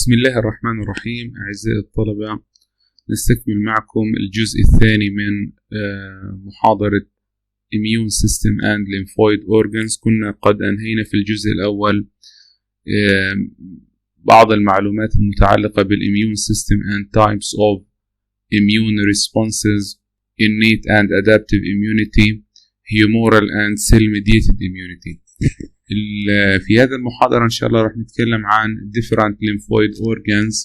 بسم الله الرحمن الرحيم. أعزائي الطلبة، نستكمل معكم الجزء الثاني من محاضرة Immune System and Lymphoid Organs. كنا قد أنهينا في الجزء الأول بعض المعلومات المتعلقة بالimmune system and types of immune responses, innate and adaptive immunity, humoral and cell-mediated immunity. في هذا المحاضرة إن شاء الله راح نتكلم عن different lymphoid organs,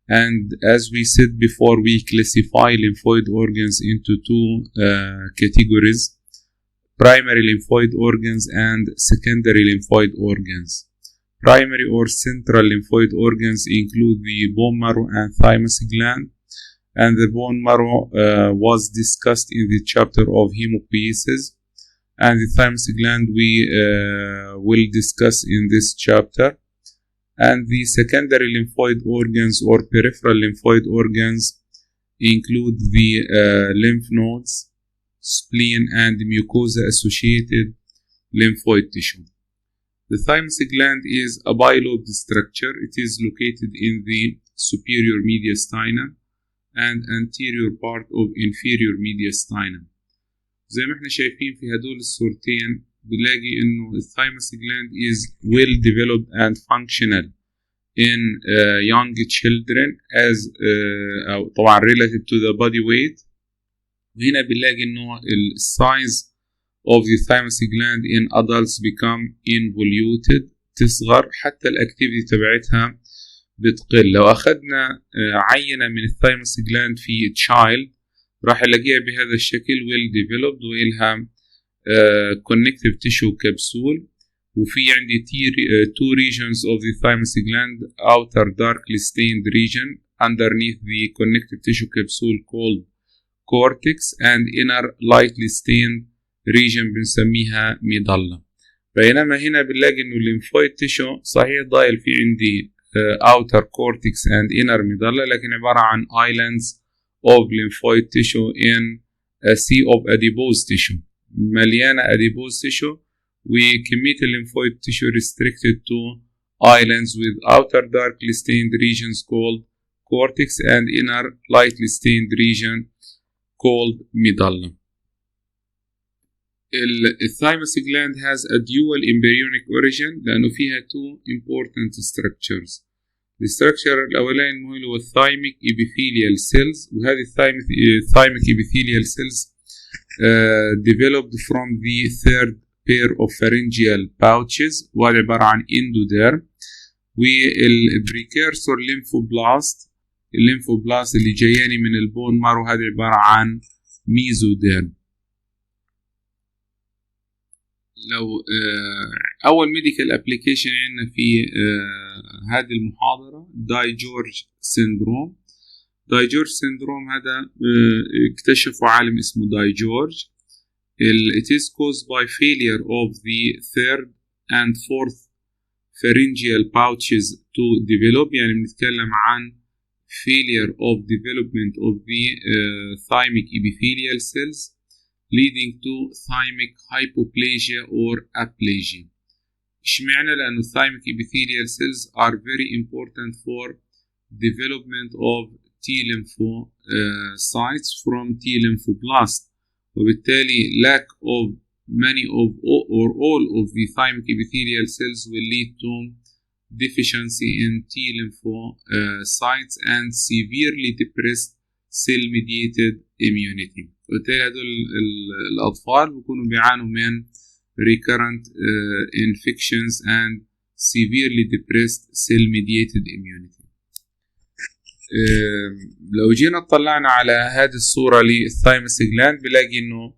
and as we said before, we classify lymphoid organs into two categories: primary lymphoid organs and secondary lymphoid organs. Primary or central lymphoid organs include the bone marrow and thymus gland, and the bone marrow was discussed in the chapter of hemopoiesis, and the thymus gland we will discuss in this chapter. And the secondary lymphoid organs or peripheral lymphoid organs include the lymph nodes, spleen, and mucosa associated lymphoid tissue. The thymus gland is a bilobed structure. It is located in the superior mediastinum and anterior part of inferior mediastinum. زي ما احنا شايفين في هدول الصورتين بنلاقي انه الثايموس gland is well developed and functional in young children as طبعا relative to the body weight. وهنا بنلاقي انه size of the thymus gland in adults become involuted، تصغر حتى الاكتيفيتي تبعتها بتقل. لو اخذنا عينة من الثايموس gland في child راح الاقيها بهذا الشكل well developed وإلها connective tissue capsule، وفي عندي two regions of the thymus gland: outer darkly stained region underneath the connective tissue capsule called cortex, and inner lightly stained region بنسميها medulla. بينما هنا بنلاقي انه lymphoid tissue صحيح ضايل في عندي outer cortex and inner medulla، لكن عبارة عن islands of lymphoid tissue in a sea of adipose tissue، مليانة adipose tissue، وكمية lymphoid tissue restricted to islands with outer darkly stained regions called cortex and inner lightly stained region called medulla. The thymus gland has a dual embryonic origin لأنه فيها two important structures. الستراكشر الأولاني هو الثايميك epithelial cells، وهذه الثايميك epithelial cells developed from the third pair of pharyngeal pouches، وهذا عبارة عن endoderm. والبريكيرسور الليمفوبلاست اللي جاياني من البون مارو هذا عبارة عن ميزوديرم. لو أول ميديكال أبليكيشن عندنا في هذه المحاضرة داي-جورج سيندروم. داي-جورج سيندروم هذا اكتشفه عالم اسمه داي-جورج. It is caused by failure of the third and fourth pharyngeal pouches to develop، يعني بنتكلم عن failure of development of the thymic epithelial cells leading to thymic hypoplasia or aplasia. اشمعنى؟ لأنه thymic epithelial cells are very important for development of T lymphocytes from T lymphoblast، وبالتالي lack of many of or all of the thymic epithelial cells will lead to deficiency in T lymphocytes and severely depressed cell-mediated immunity. وبالتالي هدول الأطفال بيكونوا بيعانوا من recurrent infections and severely depressed cell-mediated immunity. لو جينا اطلعنا على هذه الصورة للثايموس gland بلاقي إنه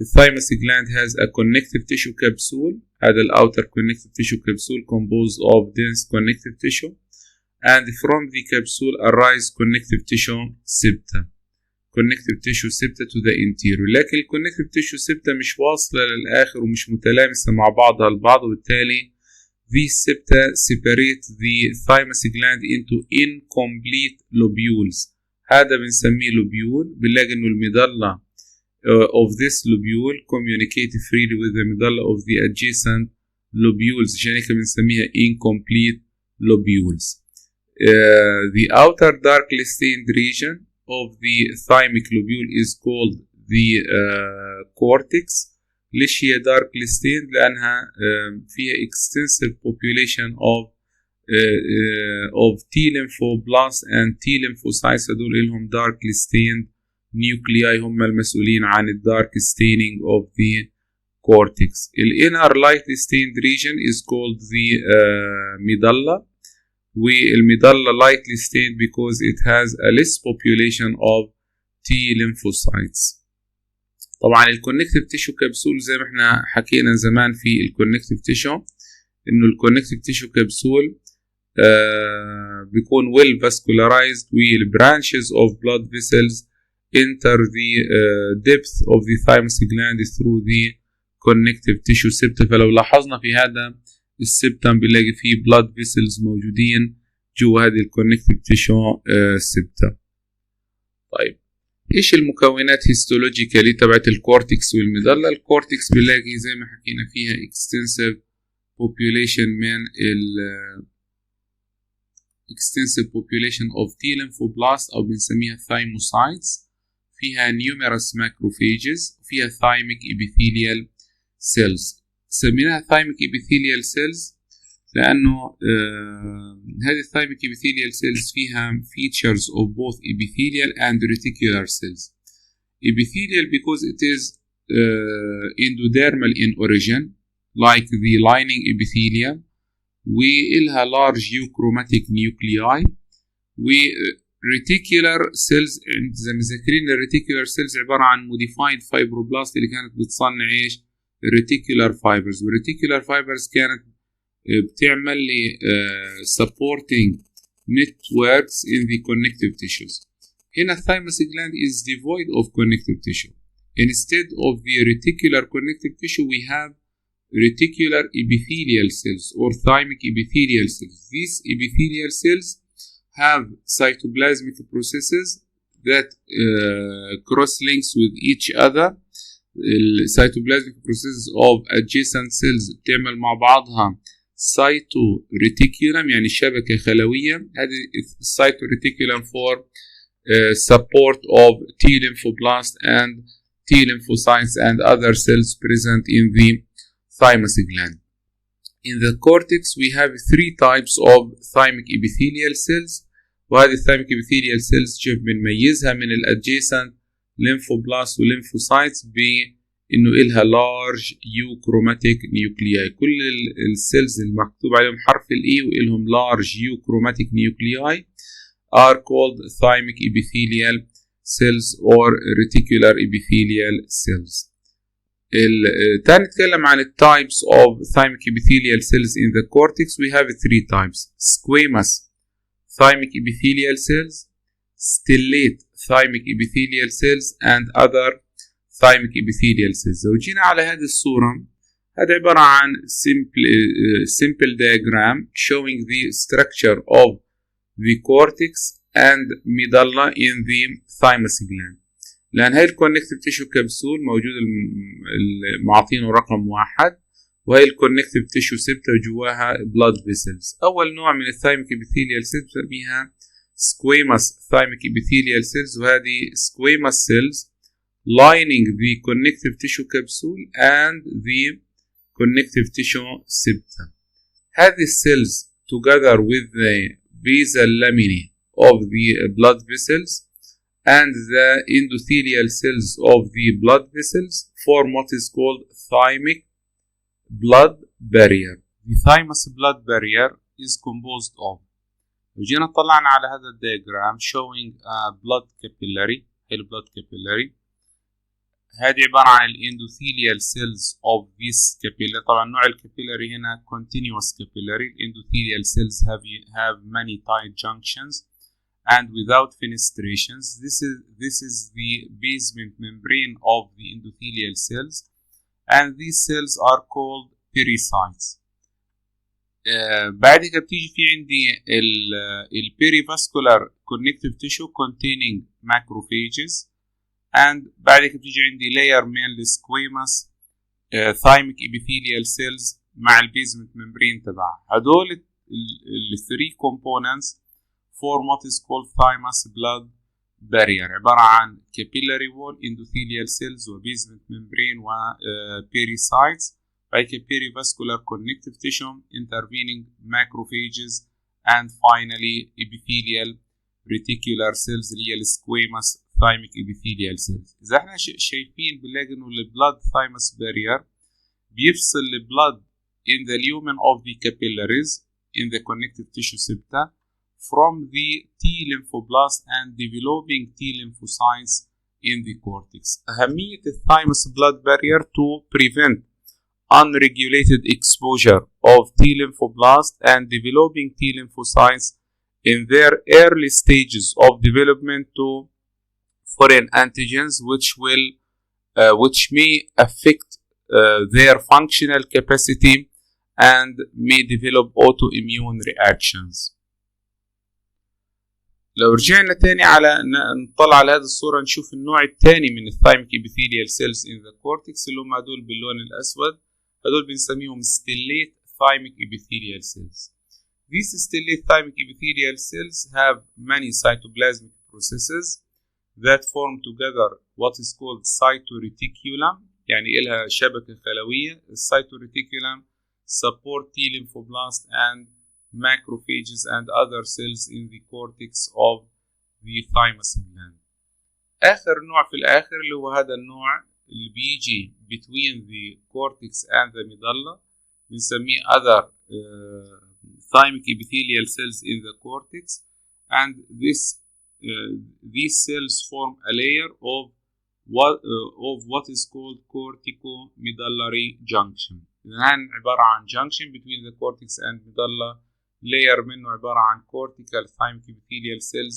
الثايموس gland has a connective tissue capsule. هذا outer connective tissue capsule composed of dense connective tissue, and from the capsule arise connective tissue septa. connective tissue septa to the interior، لكن connective tissue septa مش واصلة للآخر ومش متلامسة مع بعضها البعض، وبالتالي these septa separate the thymus gland into incomplete lobules. هذا بنسميه lobule. بنلاقي إنه الميدالة of this lobule communicate freely with the medulla of the adjacent lobules، عشان هيك بنسميها incomplete lobules. The outer darkly stained region of the thymic lobule is called the cortex. ليش هي darkly stained؟ لأنها فيها extensive population of T lymphoblasts and T lymphocytes. هدول لهم darkly stained nuclei هم المسؤولين عن dark staining of the cortex. The inner lightly stained region is called the medulla. والميدالا lightly stained because it has a less population of T lymphocytes. طبعا الكونكتيف تيشو كبسول زي ما احنا حكينا زمان في الكونكتيف تيشو انه الكونكتيف تيشو كبسول بيكون well vascularized with branches of blood vessels enter the depth of the thymus gland through the connective tissue septa. فلو لاحظنا في هذا السبتم بنلاقي فيه blood vessels موجودين جوا هذه الكونكتيف تيشو سبتا. طيب ايش المكونات هيستولوجيكالي تبعت الكورتكس والميدالا؟ الكورتكس بنلاقي زي ما حكينا فيها extensive population من extensive population of T lymphoblast أو بنسميها thymocytes، فيها numerous macrophages، وفيها thymic epithelial cells. سميناها thymic epithelial cells لأنه هذه thymic epithelial cells فيها features of both epithelial and reticular cells. Epithelial because it is endodermal in origin like the lining epithelium، وإلها large euchromatic nuclei. و reticular cells زي ما ذاكرين الريتيكولار cells عبارة عن modified fibroblast اللي كانت بتصنع ايش؟ reticular fibers، والreticular fibers كانت بتعمل لي supporting networks in the connective tissues. هنا thymus gland is devoid of connective tissue. Instead of the reticular connective tissue we have reticular epithelial cells or thymic epithelial cells. These epithelial cells have cytoplasmic processes that cross-links with each other. Cytoplasmic processes of adjacent cells بتعمل مع بعضها cytoreticulum يعني شبكة خلوية. هذه cytoreticulum for support of T lymphoblast and T lymphocytes and other cells present in the thymus gland. In the cortex we have three types of thymic epithelial cells، وهذه thymic epithelial cells كيف بنميزها من adjacent lymphoblast و lymphocytes بإنه إلها large euchromatic nuclei. كل السيلز المكتوب عليهم حرف ال E وإلهم large euchromatic nuclei are called thymic epithelial cells or reticular epithelial cells. تاني نتكلم عن types of thymic epithelial cells in the cortex. We have three types: squamous thymic epithelial cells, stellate thymic epithelial cells, and other thymic epithelial cells. لو جينا على هذه الصورة هذا عبارة عن simple diagram showing the structure of the cortex and medulla in the thymus gland. لأن هاي الكونكتيف تيشو كبسول موجود معطينه رقم 1، وهي الكونكتيف تيشو سبتة جواها blood vessels. أول نوع من الثايميك epithelial cells بنسميها squamous thymic epithelial cells، وهذه squamous cells lining the connective tissue capsule and the connective tissue septa. هذه cells together with the basal laminae of the blood vessels and the endothelial cells of the blood vessels form what is called thymic blood barrier. The thymus blood barrier is composed of، وجينا طلعنا على هذا الدياجرام showing a blood capillary. blood capillary هذه عبارة عن endothelial cells of this capillary. طبعا نوع الكابيلاري هنا continuous capillary. endothelial cells have many tight junctions and without fenestrations. This is the basement membrane of the endothelial cells, and these cells are called pericytes. بعد كده بتيجي في عندي perivascular connective tissue containing macrophages، and بعد كده بتيجي عندي layer من squamous thymic epithelial cells مع البيزمنت membrane تبعها. هدول ال 3 components form what is called thymus blood barrier، عبارة عن capillary wall endothelial cells و basement membrane و pericytes، بعد كده perivascular connective tissue intervening macrophages and finally epithelial reticular cells اللي هي السكويموس thymic epithelial cells. إذا احنا شايفين بنلاقي إنه البلاد thymus barrier بيفصل البلاد in the lumen of the capillaries in the connective tissue septa from the T lymphoblast and developing T lymphocytes in the cortex. أهمية الثايموس blood barrier to prevent unregulated exposure of T lymphoblast and developing T lymphocytes in their early stages of development to foreign antigens which may affect their functional capacity and may develop autoimmune reactions. لو رجعنا تاني على نطلع على هذه الصورة نشوف النوع الثاني من الثايميك epithelial cells in the cortex اللي هم هدول باللون الأسود، هدول بنسميهم stellate thymic epithelial cells. These stellate thymic epithelial cells have many cytoplasmic processes that form together what is called cytoreticulum، يعني إلها شبكة خلوية. الcytoreticulum support T lymphoblast and macrophages and other cells in the cortex of the thymus gland. آخر نوع في الآخر اللي هو هذا النوع اللي بيجي between the cortex and the medulla بنسميه other thymic epithelial cells in the cortex, and these cells form a layer of what is called corticomedullary junction. هان عبارة عن junction between the cortex and medulla. layer منه عبارة عن cortical thymic epithelial cells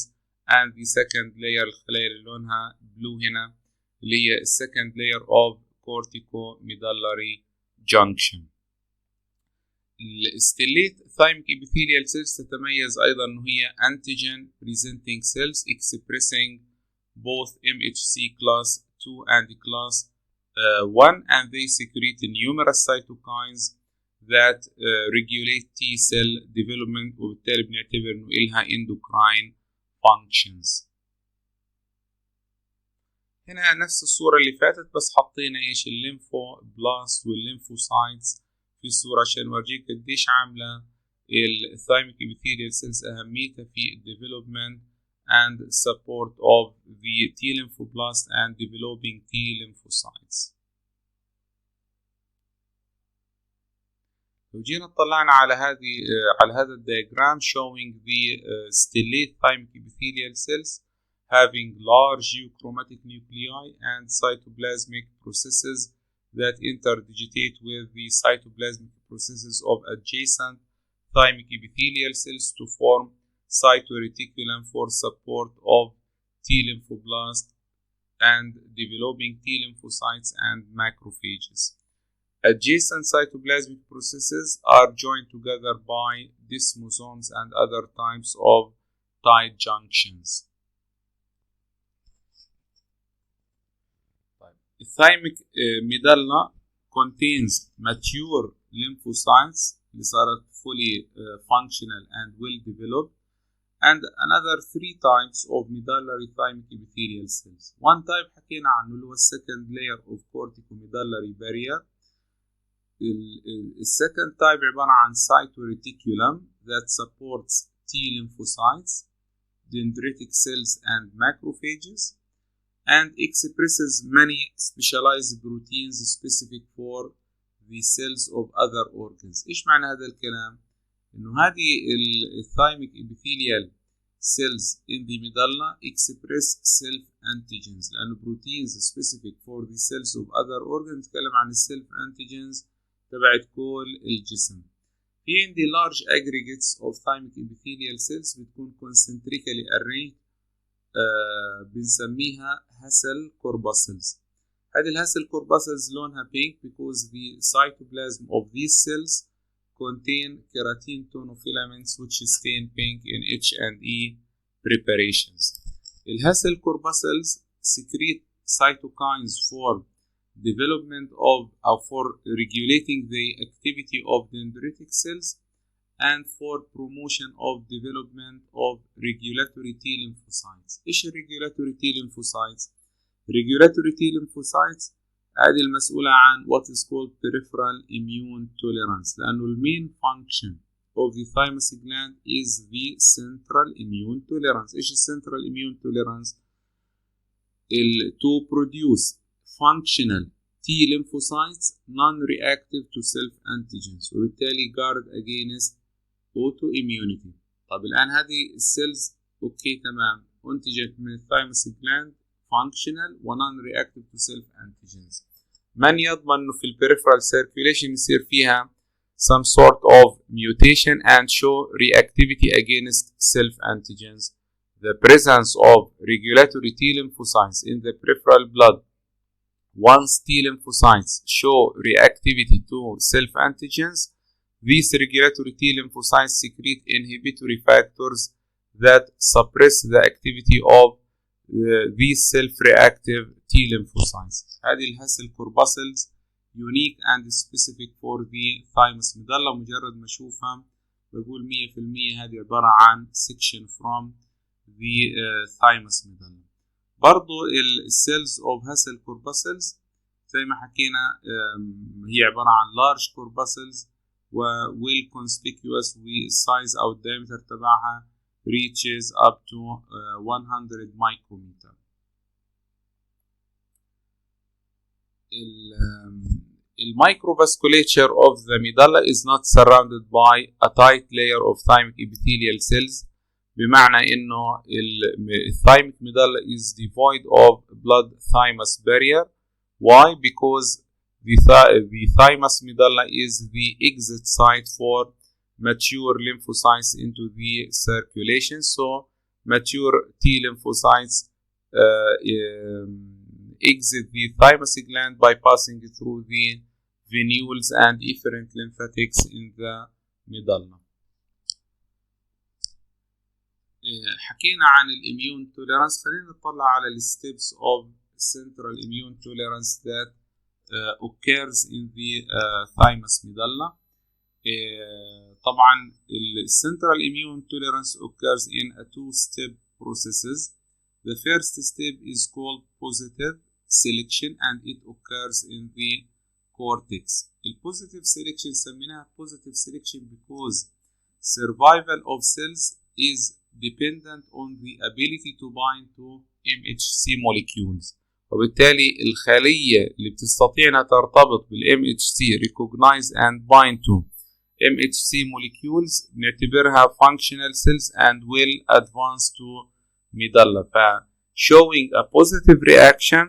and the second layer الخلايا اللي لونها blue هنا اللي هي second layer of corticomedullary junction. الstellate thymic epithelial cells تتميز أيضا أنه هي antigen presenting cells expressing both MHC class 2 and class 1, and they secrete numerous cytokines that regulate T cell development، وبالتالي بنعتبر انه إلها endocrine functions. هنا نفس الصورة اللي فاتت بس حطينا ايش الليمفوبلاست والليمفوسايتس في الصورة عشان نورجيك قديش عاملة الثايميك epithelial cells أهميتها في development and support of the T lymphoblast and developing T lymphocytes. لو جينا اطلعنا على هذا الدياجرام showing the stellate thymic epithelial cells having large euchromatic nuclei and cytoplasmic processes that interdigitate with the cytoplasmic processes of adjacent thymic epithelial cells to form cytoreticulum for support of T lymphoblast and developing T lymphocytes and macrophages. Adjacent cytoplasmic processes are joined together by desmosomes and other types of tight junctions. The thymic medulla contains mature lymphocytes اللي صارت fully functional and well developed, and another 3 types of medullary thymic epithelial cells. One type حكينا عنه اللي هو second layer of corticomedullary barrier. السكند تايب عبارة عن cytoreticulum that supports T lymphocytes, dendritic cells and macrophages, and expresses many specialized proteins specific for the cells of other organs. إيش معنى هذا الكلام؟ إنه هذه الثايميك epithelial cells in the medulla express self antigens لأنه proteins specific for the cells of other organs. نتكلم عن السيلف antigens تبعت كل الجسم. في عندي large aggregates of thymic epithelial cells بتكون concentrically arranged بنسميها هاسل corpuscles. هذه الهاسل corpuscles لونها pink because the cytoplasm of these cells contain keratin tonofilaments which stain pink in H&E preparations. الهاسل corpuscles secrete cytokines for development of or for regulating the activity of dendritic cells and for promotion of development of regulatory T lymphocytes. إيش regulatory T lymphocytes؟ regulatory T lymphocytes هذه المسؤولة عن what is called peripheral immune tolerance، لأنه المين function of the thymus gland is the central immune tolerance. إيش central immune tolerance؟ to produce functional T lymphocytes non-reactive to self antigens وبالتالي guard against autoimmunity. طب الآن هذه السيلز أوكي تمام أنتجت من الثايموس جلاند functional و non-reactive to self antigens. من يضمن إنه في البريفرال circulation يصير فيها some sort of mutation and show reactivity against self antigens? The presence of regulatory T lymphocytes in the peripheral blood. Once T lymphocytes show reactivity to self antigens, these regulatory T lymphocytes secrete inhibitory factors that suppress the activity of these self-reactive T lymphocytes. هذه الهسل corpuscles unique and specific for the thymus medulla. مجرد ما أشوفها بقول 100% هذه عبارة عن section from the thymus medulla. برضو السيلز of هسل corpuscles زي ما حكينا هي عبارة عن large corpuscles و well conspicuous والsize أو diameter تبعها reaches up to 100 micrometer. The microvasculature of the medulla is not surrounded by a tight layer of thymic epithelial cells. بمعنى إنه thymic medulla is devoid of blood thymus barrier. Why? Because the thymus medulla is the exit site for mature lymphocytes into the circulation. So mature T lymphocytes exit the thymus gland by passing through the venules and efferent lymphatics in the medulla. حكينا عن الاميون tolerance. خلينا نطلع على الستيبس of central immune tolerance that occurs in the thymus medulla. طبعا central immune tolerance occurs in a two-step processes. The first step is called positive selection and it occurs in the cortex. The positive selection سميناها positive selection because survival of cells is dependent on the ability to bind to MHC molecules. وبالتالي الخلية اللي بتستطيع أنها ترتبط بالMHC recognize and bind to MHC molecules نعتبرها functional cells and will advance to medulla. Showing a positive reaction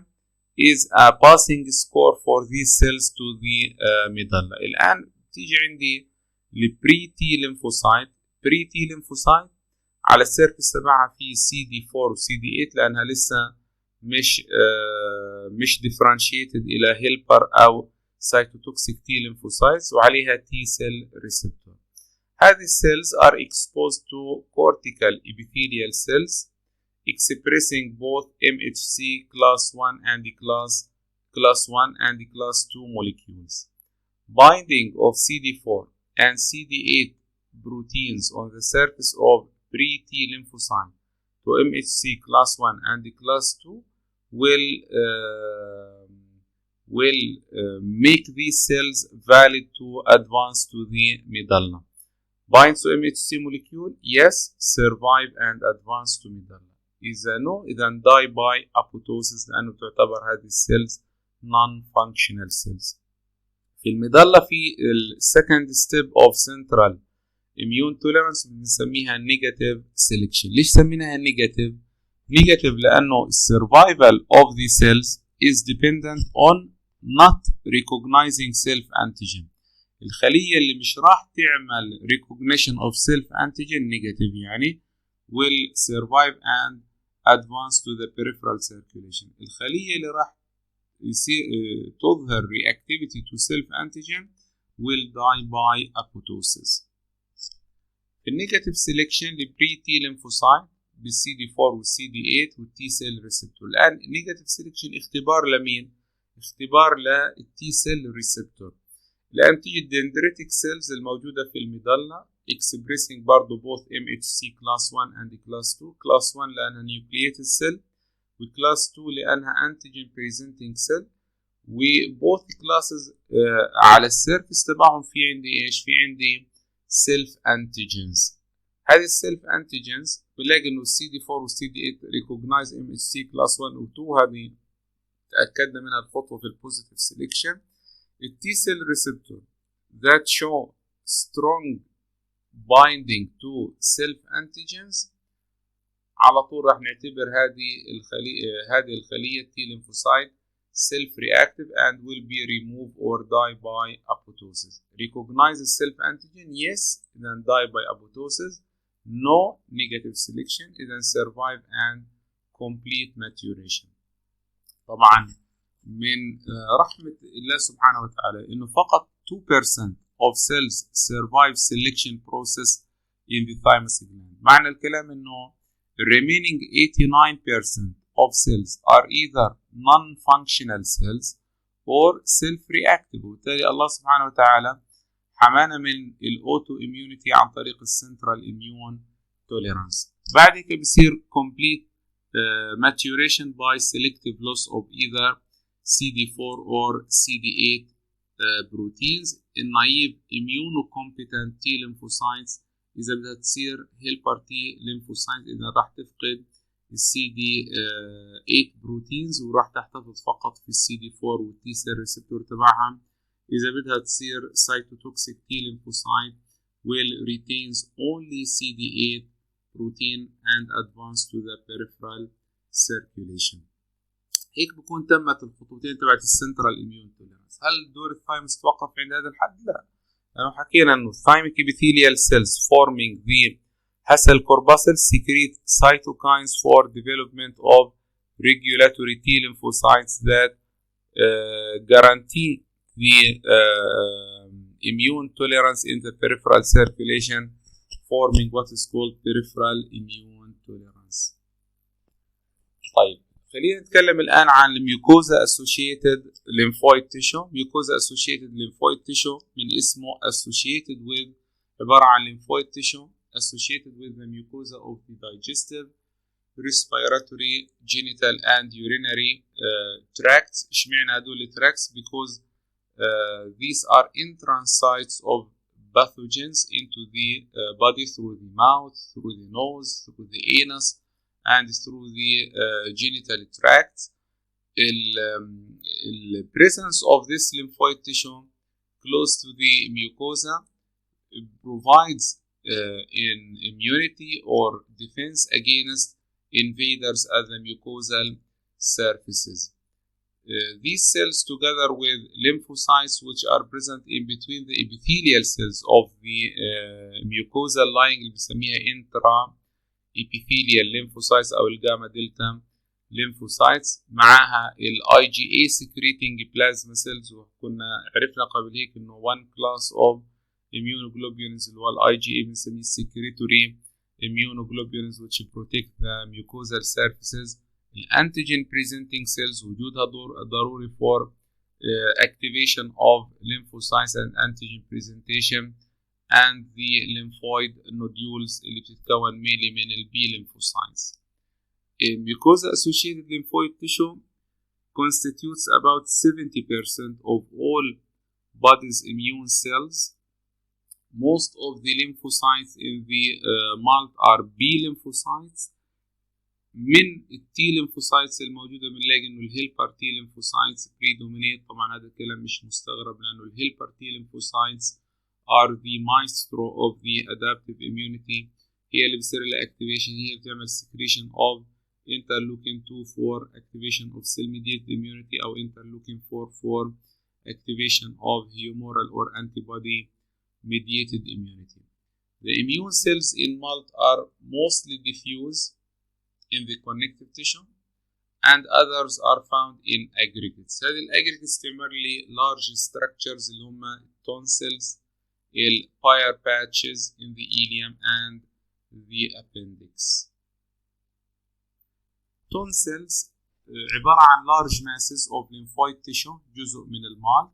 is a passing score for these cells to the medulla. الآن تيجي عندي pre-T lymphocyte. pre-T lymphocyte على السيرفس تبعها في CD4 و CD8 لأنها لسه مش differentiated إلى helper أو cytotoxic T lymphocytes وعليها T cell receptor. هذه السيلز are exposed to cortical epithelial cells expressing both MHC class 1 and class 1 and class 2 molecules. Binding of CD4 and CD8 proteins on the surface of pre-T lymphocyte to MHC class 1 and class 2 will make these cells valid to advance to the medulla. Binds to MHC molecule, yes, survive and advance to medulla. إذا no, إذا die by apoptosis لأنه تعتبر هذه السيلز non-functional cells. في الميدالا في second step of central immune tolerance بنسميها negative selection. ليش سميناها negative؟ negative لأنه survival of the cells is dependent on not recognizing self antigen. الخلية اللي مش راح تعمل recognition of self antigen negative يعني will survive and advance to the peripheral circulation. الخلية اللي راح تظهر reactivity to self antigen will die by apoptosis. النيجاتيف سيلكشن لبري تي lymphocyte بالسي دي 4 والسي دي 8 والتي سيل ريسبتور. الآن النيجاتيف سيلكشن اختبار لمين؟ اختبار للتي سيل ريسبتور. الآن تيجي الدندريتك سيلز الموجودة في الميدالا expressing برضه both MHC class 1 and class 2. class 1 لأنها nucleated cell و class 2 لأنها antigen presenting cell. و both classes على السيرفس تبعهم في عندي ايش؟ في عندي self antigens. هذه السيلف انتيجنز بنلاقي انه السي دي 4 والسي دي 8 ريكوجنايز ام اتش سي كلاس 1 و 2. هذه تاكدنا منها الخطوه في البوزيتيف سيلكشن. التي سيل ريسبتور that show strong binding to self antigens على طول راح نعتبر هذه الخليه T lymphocyte self reactive and will be removed or die by apoptosis. Recognize the self antigen, yes, then die by apoptosis. No negative selection, then survive and complete maturation. طبعا من رحمة الله سبحانه وتعالى إنه فقط 2% of cells survive selection process in the thymus gland. معنى الكلام إنه remaining 89% of cells are either non-functional cells or self-reactive. وبالتالي الله سبحانه وتعالى حمانا من الأوتو immunity عن طريق السنترال immune tolerance. بعد كده بيصير complete maturation by selective loss of either CD4 or CD8 proteins. النايف immunocompetent T lymphocytes إذا بدها تصير helper T lymphocytes إذا راح تفقد السي دي 8 بروتينز وراح تحتفظ فقط في السي دي 4 والتي سيل ريسبتور تبعها. إذا بدها تصير cytotoxic T lymphocyte will retains only CD8 protein and advance to the peripheral circulation. هيك بكون تمت الخطوتين تبعت السنترال immune tolerance. هل دور الثايمس توقف عند هذا الحد؟ لا. لأنه حكينا إنه Thymic epithelial cells forming the Hassel corpuscles secrete cytokines for development of regulatory T lymphocytes that guarantee the immune tolerance in the peripheral circulation, forming what is called peripheral immune tolerance. طيب خلينا نتكلم الآن عن mucosa associated lymphoid tissue. mucosa associated lymphoid tissue من اسمه associated with عبارة عن lymphoid tissue associated with the mucosa of the digestive, respiratory, genital and urinary tracts. اشمعنى هدول tracts؟ because these are entrance sites of pathogens into the body through the mouth, through the nose, through the anus and through the genital tract. The presence of this lymphoid tissue close to the mucosa provides in immunity or defense against invaders at the mucosal surfaces. These cells together with lymphocytes which are present in between the epithelial cells of the mucosal lining اللي بنسميها intra epithelial lymphocytes أو الجاما دلتا lymphocytes معها ال IgA secreting plasma cells. وكنا عرفنا قبل هيك إنه one class of immunoglobulins اللي هو ال IgA بنسميه secretory immunoglobulins which protect the mucosal surfaces. الانتيجين presenting cells وجودها ضروري for activation of lymphocytes and antigen presentation and the lymphoid nodules اللي بتتكون mainly من ال B lymphocytes. Mucosa associated lymphoid tissue constitutes about 70% of all body's immune cells. Most of the lymphocytes in the malt are B lymphocytes. من التي lymphocytes الموجودة بنلاقي انه الهيلبر تي lymphocytes predominate. طبعا هذا الكلام مش مستغرب لانه الهيلبر تي lymphocytes are the maestro of the adaptive immunity. هي اللي بتصير لها activation، هي بتعمل secretion of interleukin 2 for activation of cell mediated immunity أو interleukin 4 for activation of humoral or antibody mediated immunity. The immune cells in malt are mostly diffuse in the connective tissue and others are found in aggregates. هذه الأجريجيتس تعمل لي large structures اللي هم tonsils, ال Peyer's patches in the ileum and the appendix. Tonsils عبارة عن large masses of lymphoid tissue جزء من المال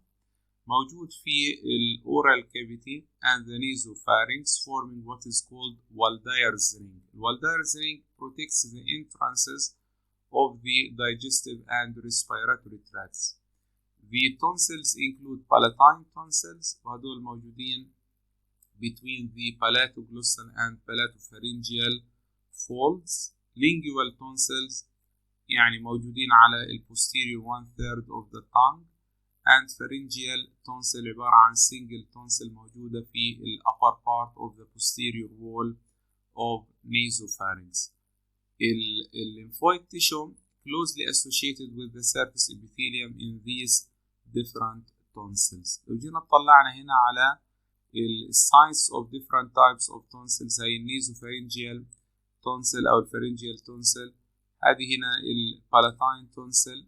موجود في الأورال cavity and the nasopharynx forming what is called Waldeyr's ring. Waldeyr's ring protects the entrances of the digestive and respiratory tracts. The tonsils include palatine tonsils وهدول موجودين between the palatoglossal and palatopharyngeal folds. Lingual tonsils يعني موجودين على ال posterior 1/3 of the tongue and pharyngeal tonsil عبارة عن single tonsil موجودة في ال upper part of the posterior wall of nasopharynx. Lymphoid tissue closely associated with the surface epithelium in these different tonsils. لو جينا طلعنا هنا على الساينس of different types of tonsils هي النيزوفارينجيال tonsil أو الفارينجيال tonsil. هذه هنا البالاتاين tonsil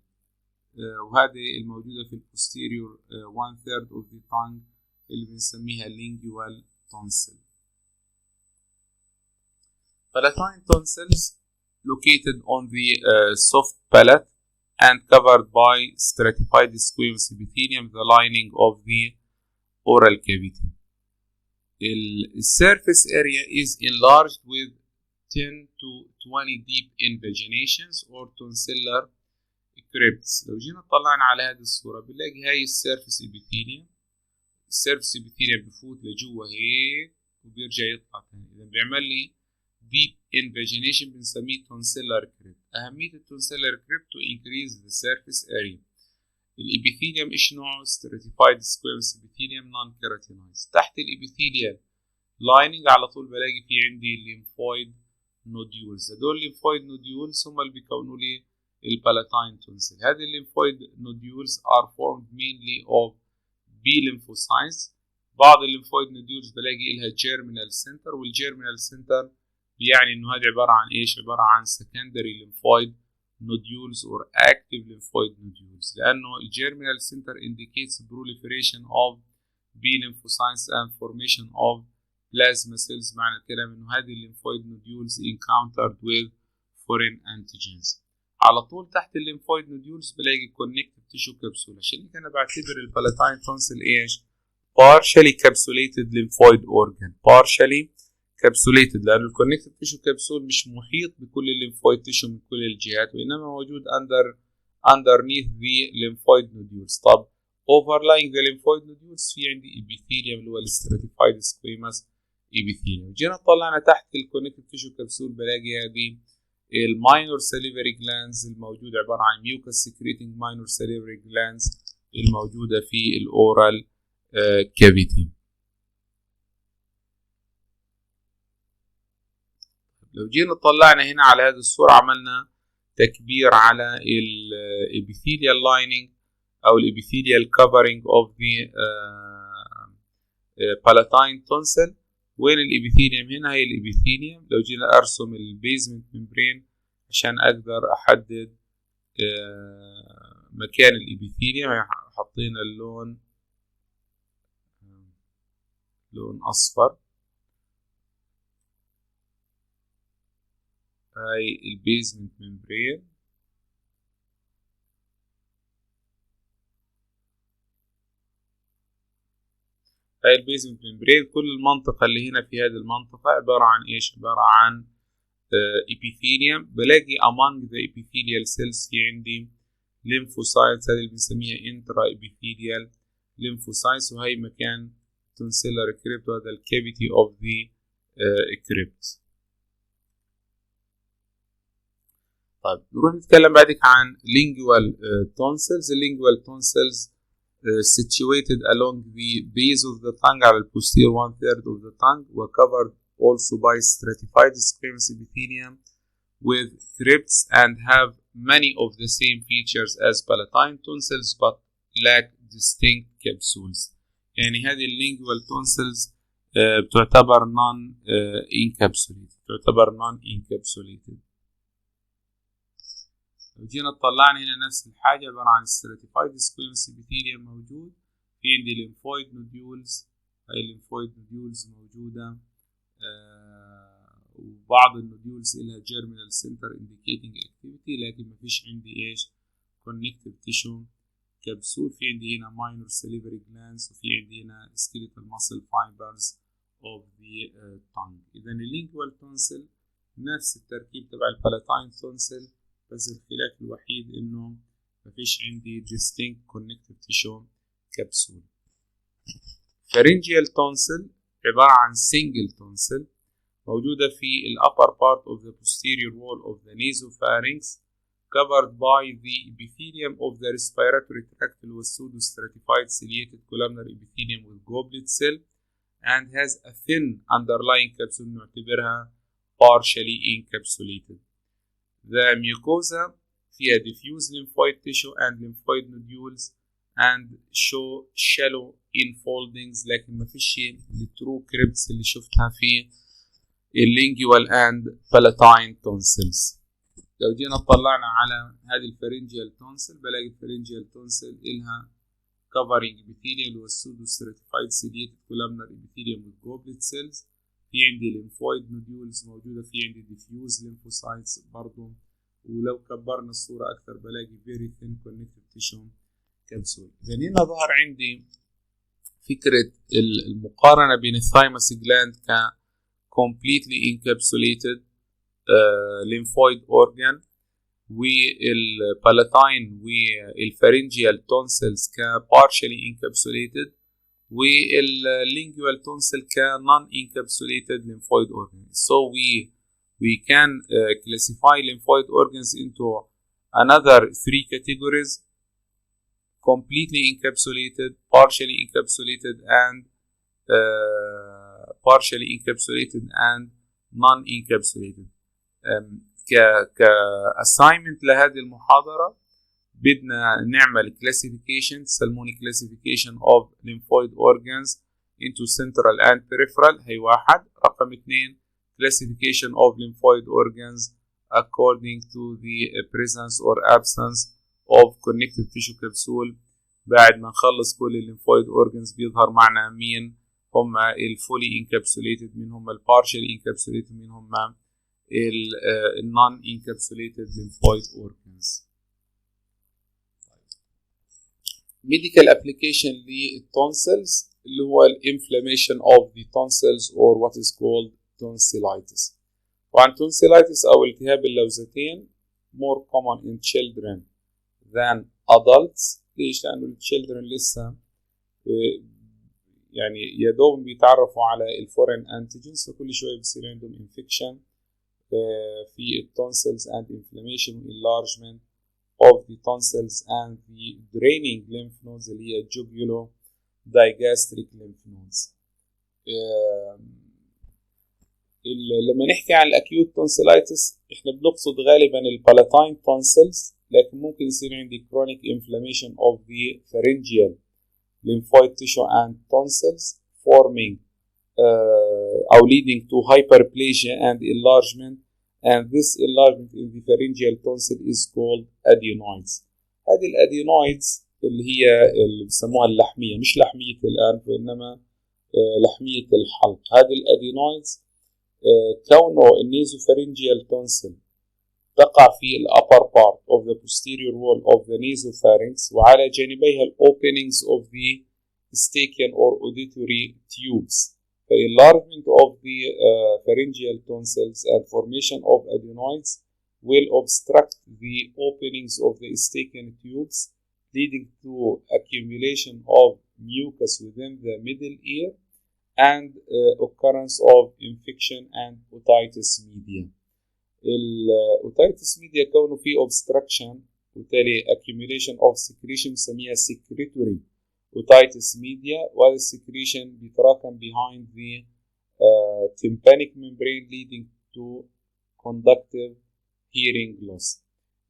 وهذه الموجودة في البوستيريور 1/3 of the tongue اللي بنسميها lingual tonsil. Palatine tonsils located on the soft palate and covered by stratified squamous epithelium, the lining of the oral cavity. The surface area is enlarged with 10 to 20 deep invaginations or tonsillar crypts. لو جينا طلعنا على هذه الصورة بنلاقي هاي السيرفس epithelium. السيرفس epithelium بفوت لجوا هيك وبيرجع يطلع تاني. إذا بيعمل لي deep invagination بنسميه tonsillar crypt. أهمية الtonsillar crypt to increase the surface area. الابيثيليوم ايش نوعه؟ stratified squamous epithelium non keratinized. تحت الابيثيليال لايننج على طول بلاقي في عندي lymphoid nodules. هدول lymphoid nodules هم اللي بيكونوا لي البالاتاين تونسل. هذه lymphoid nodules are formed mainly of B lymphocytes. بعض lymphoid nodules بلاقي لها germinal center والgerminal center يعني انه هذه عبارة عن ايش؟ عبارة عن secondary lymphoid nodules or active lymphoid nodules لأنه الgerminal center indicates proliferation of B lymphocytes and formation of plasma cells. معنى الكلام إنه هذه lymphoid nodules encountered with foreign antigens. على طول تحت lymphoid nodules بلاقي connective tissue capsule. عشان كده أنا بعتبر البالاتاين tonsil إيش؟ partially capsulated lymphoid organ. partially capsulated لأن الكونكتيف تيشو كبسول مش محيط بكل الليمفويد تيشو من كل الجهات وإنما موجود underneath the lymphoid nodules. طب overlying the lymphoid nodules في عندي epithelium اللي هو stratified squamous epithelium. جينا طلعنا تحت الكونكتيف تيشو كبسول بلاقي هذه الماينور salivary glands الموجودة عبارة عن mucus secreting minor salivary glands الموجودة في الأورال cavity. لو جينا طلعنا هنا على هذه الصورة عملنا تكبير على الابيثيليال lining أو الابيثيليال covering of the palatine tonsil. وين الابيثيليوم؟ هنا هي الابيثيليوم. لو جينا أرسم البيزمنت ممبرين عشان أقدر أحدد مكان الابيثيليوم حاطين اللون لون أصفر. هاي البيزمنت ممبرين. هاي البيزمنت ممبرين. كل المنطقة اللي هنا في هذه المنطقة عبارة عن إيش؟ عبارة عن epithelium. بلاقي among the epithelial cells في عندي lymphocytes هذه اللي بنسميها intra epithelial lymphocytes وهي مكان tonsillar crypt وهذا ال cavity of the crypt. طيب نروح نتكلم بعدك عن lingual tonsils. lingual tonsils situated along the base of the tongue على posterior 1/3 of the tongue were covered also by stratified squamous epithelium with crypts and have many of the same features as palatine tonsils but lack distinct capsules. يعني هذه lingual tonsils بتعتبر non encapsulated. لو جينا طلعنا هنا نفس الحاجة عبارة عن stratified squamous epithelium موجود. في عندي lymphoid nodules. هاي lymphoid nodules موجودة وبعض النوديولز إلها germinal center indicating activity لكن ما فيش عندي إيش connective tissue كبسول. في عندي هنا minor salivary glands، وفي عندي هنا skeletal muscle fibers of the tongue. إذا اللينجوال تونسل نفس التركيب تبع البالاتاين تونسل، بس الخلاف الوحيد إنه مفيش عندي distinct connective tissue كبسول. pharyngeal tonsil عبارة عن single tonsil موجودة في ال upper part of the posterior wall of the nasopharynx, covered by the epithelium of the respiratory tract with pseudostratified ciliated columnar epithelium with goblet cell, and has a thin underlying capsule نعتبرها partially encapsulated. The mucosa فيها diffuse lymphoid tissue and lymphoid nodules and show shallow infoldings، لكن ما فيش الترو كريبس اللي شفتها في اللينجوال and palatine tonsils. لو جينا طلعنا على هذه الفارنجيال تونسل بلاقي الفارنجيال تونسل إلها covering epithelial والسودو stratified ciliated columnar epithelium with goblet cells. في عندي lymphoid nodules موجودة، في عندي diffuse lymphocytes برضو، ولو كبرنا الصورة أكثر بلاقي very thin connective tissue كبسول. إذا هنا ظهر عندي فكرة المقارنة بين الثايموس جلاند ك completely encapsulated lymphoid organ والبالاتاين والفارنجيال tonsils ك partially encapsulated والlingual tonsil ك non encapsulated lymphoid organ. So we can classify lymphoid organs into another 3 categories: completely encapsulated, partially encapsulated, and non-encapsulated. كassignment لهذه المحاضرة بدنا نعمل classification، تسموني classification of lymphoid organs into central and peripheral، هي واحد. رقم 2 classification of lymphoid organs according to the presence or absence of connective tissue capsule. بعد ما نخلص كل الليمفويد organs بيظهر معنا مين هم الفولي encapsulated، مين هم البارشال encapsulated، مين هم non encapsulated lymphoid organs. medical application للتونسلز اللي هو inflammation of the tonsils or what is called tonsillitis. وعن tonsillitis أو التهاب اللوزتين more common in children than adults. ليش؟ لأنه children لسه يعني يدوم بيتعرفوا على الفورين antigens، فكل شوية بيصير عندهم infection في التونسلز and inflammation enlargement of the tonsils and the draining lymph nodes اللي هي jugulo digastric lymph nodes. لما نحكي عن الأكيوت تونسيلايتس احنا بنقصد غالبا البالاتاين tonsils، لكن ممكن يصير عندي chronic inflammation of the pharyngeal lymphoid tissue and tonsils forming or leading to hyperplasia and enlargement, and this enlargement in the pharyngeal tonsil is called adenoids. هذه الادينويدز اللي هي اللي بسموها اللحمية، مش لحمية الأنف وإنما لحمية الحلق. هذه الادينويدز كونه النيزوفارينجيال تونسل تقع في ال upper part of the posterior wall of the nasopharynx وعلى جانبيها ال openings of the eustachian or auditory tubes. The enlargement of the pharyngeal tonsils and formation of adenoids will obstruct the openings of the eustachian tubes, leading to accumulation of mucus within the middle ear and occurrence of infection and otitis media. otitis media كونه فيه obstruction وبالتالي accumulation of secretion بنسميها secretory otitis media، وهذا secretion بيتراكم behind the tympanic membrane leading to conductive hearing loss.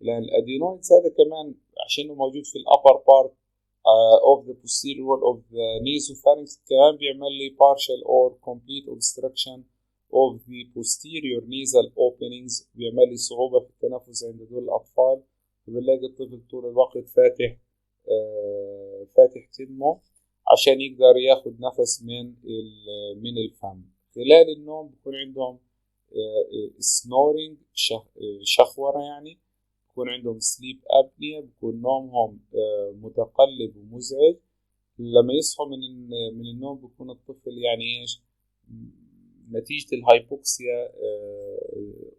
لأن الادينويدز هذا كمان عشانه موجود في upper part of the posterior wall of the nasopharynx كمان بيعمل لي partial or complete obstruction of the posterior nasal openings، بيعمل لي صعوبة في التنفس عند دول الأطفال، فبنلاقي الطفل طول الوقت فاتح تمه عشان يقدر ياخد نفس من الفم. خلال النوم بيكون عندهم snoring شخورة، يعني بيكون عندهم سليب أبنيا، بيكون نومهم متقلب ومزعج. لما يصحوا من النوم بيكون الطفل يعني ايش نتيجة الهايبوكسيا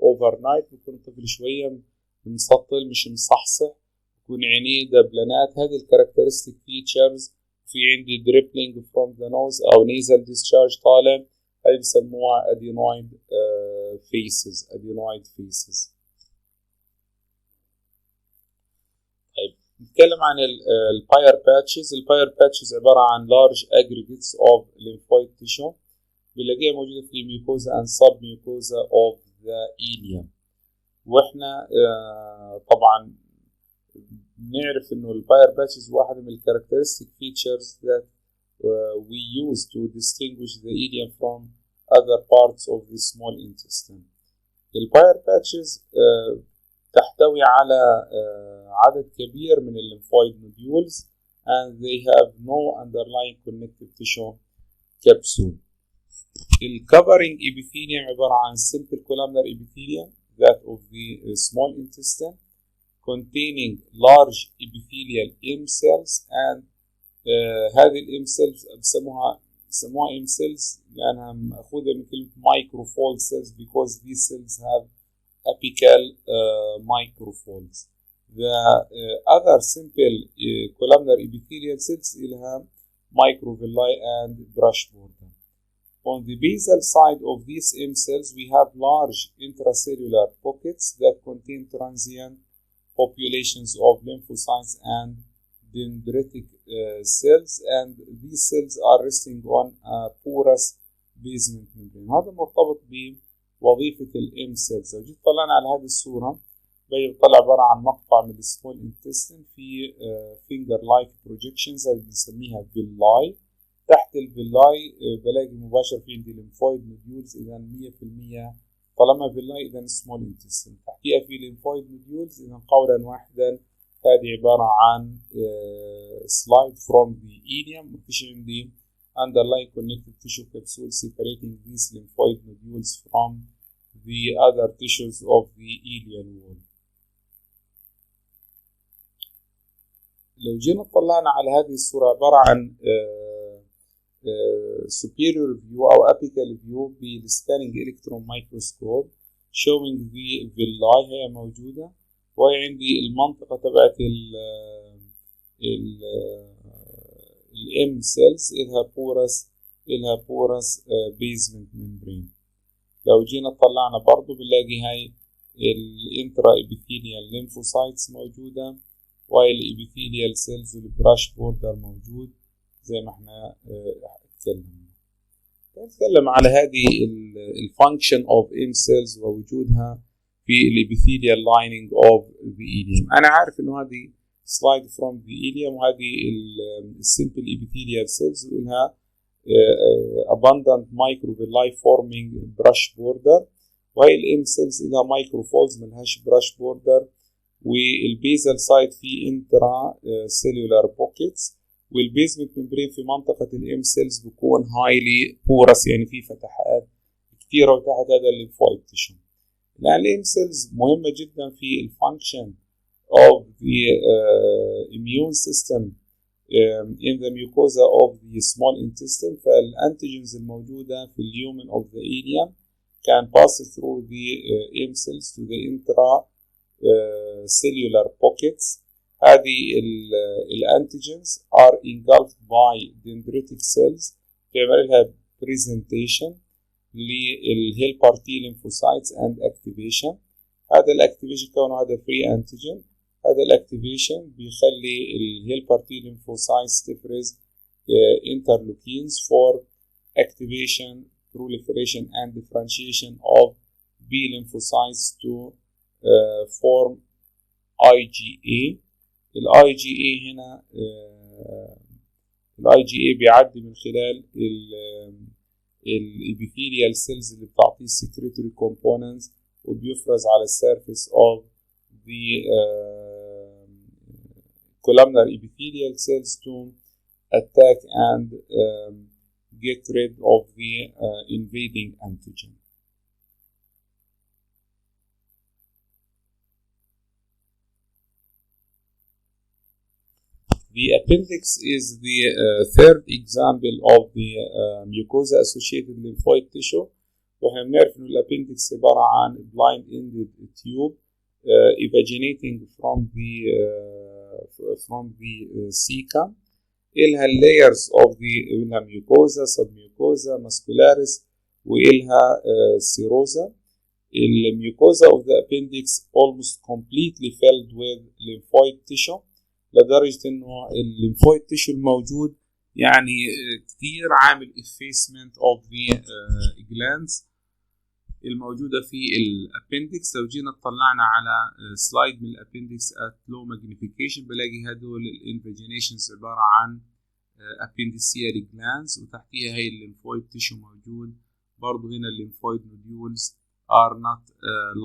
اوفر نايت، بيكون الطفل شوية مسطل مش مصحصح، بيكون عينيه دبلانات. هذه الكاركترستيك فيتشرز. في عندي دريبلينج فروم ذا نوز او نيزل ديسشارج طالع، هاي بسموها ادينويد فيسز. طيب نتكلم عن الباير باتشز. الباير باتشز عبارة عن large aggregates of lymphoid tissue بنلاقيها موجودة في الميوكوزا and submucosa of the ileum. واحنا طبعا نعرف انه الباير باتشز واحدة من الكاركترستيك features that we use to distinguish the ileum from other parts of the small intestine. الباير باتشز تحتوي على عدد كبير من الليمفويد nodules and they have no underlying connective tissue capsule. الcovering epithelium عبارة عن simple columnar epithelium that of the small intestine containing large epithelial M cells and هذه الام cells بسموها M cells لأنها مأخوذة من كلمة microfold cells because these cells have apical microfolds. The other simple columnar epithelial cells إلها microvilli and brush border. On the basal side of these M cells we have large intracellular pockets that contain transient populations of lymphocytes and dendritic cells, and these cells are resting on a porous basement membrane. هذا مرتبط بوظيفة الام cells. لو جيت طلعنا على هذه الصورة بيطلع عبارة عن مقطع من السمول intestine في finger like projections اللي بنسميها villi. تحت الفيلاي بلاقي مباشر في عندي lymphoid nodules. إذا 100% طالما فيلاي إذا small intestine. تحتيها في lymphoid nodules. إذا قولا واحدا هذه عبارة عن slide from the ileum. مفيش عندي underlying connective tissue capsule separating these lymphoid nodules from the other tissues of the ileal wall. لو جينا طلعنا على هذه الصورة عبارة عن superior view أو apical view بالscanning electron microscope showing the villi هي موجودة، وهي عندي المنطقة تبعت الام cells إلها porous basement membrane. لو جينا طلعنا برضو بنلاقي هاي الانترا epithelial lymphocytes موجودة، وهي الابيثيليال cells والبراش بوردر موجود زي ما احنا اتكلمنا. نتكلم على هذه الفانكشن اوف ام سيلز ووجودها في الابيثيليال لايننج اوف ذا ايليوم. انا عارف انه هذه سلايد فروم ذا ايليوم، وهذه السمبل ابيثيليال سيلز ولها abundant microvilli forming brush border، وهي الام سيلز لها مايكروفولز ملهاش brush border، والبيزل سايد في انترا سيلولار بوكيتس، والبيزمنت ممبرين في منطقة الام سيلز بيكون هايلي بورس يعني في فتحات كثيرة وتحت هذا الليمفويد تيشو. لأن الام سيلز مهمة جدا في الفانكشن of the immune system in the mucosa of the small intestine. فالانتيجنز الموجودة في اليومن of the ileum can pass through the M cells to the intra cellular pockets. هذه الانتيجنز are engulfed by dendritic cells تعمل لها presentation للهيلبر تي lymphocytes and activation. هذا الاكتيفيشن كونه هذا free antigen، هذا الاكتيفيشن بيخلي الهيلبر تي lymphocytes تفرز interleukins for activation, proliferation and differentiation of B lymphocytes to form IgA. ال IgA هنا ال IgA بيعدي من خلال ال epithelial cells اللي بتعطيه secretory components وبيفرز على السيرفيس of the columnar epithelial cells to attack and get rid of the invading antigen. The appendix is the third example of the mucosa associated lymphoid tissue. وإحنا بنعرف إنه الأبندكس عبارة عن blind ended tube evaginating from the cecum. إلها layers of إلها mucosa, submucosa, muscularis وإلها serosa. The mucosa of the appendix almost completely filled with lymphoid tissue لدرجة إنه الليمفويد تيشو الموجود يعني كتير عامل effacement of the glands الموجودة في الابندكس. لو جينا اطلعنا على سلايد من الابندكس at low magnification بلاقي هدول الانفاجينيشنز عبارة عن appendiceal glands وتحتيها هي الليمفويد تيشو موجود. برضو هنا الليمفويد nodules are not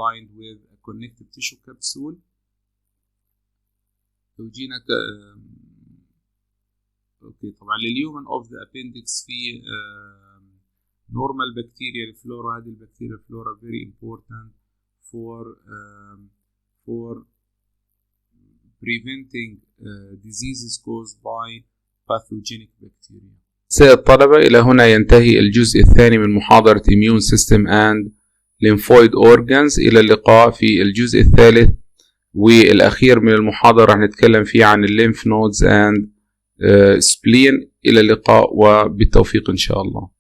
lined with a connective tissue capsule. لو جينا اوكي طبعا لليومن اوف ذا appendix في normal bacterial flora. هذه البكتيريا flora very important for preventing diseases caused by pathogenic bacteria. سيد الطلبة، إلى هنا ينتهي الجزء الثاني من محاضرة Immune System and Lymphoid Organs. إلى اللقاء في الجزء الثالث والأخير من المحاضرة. هنتكلم فيه عن الليمف نودز and spleen. إلى اللقاء وبالتوفيق إن شاء الله.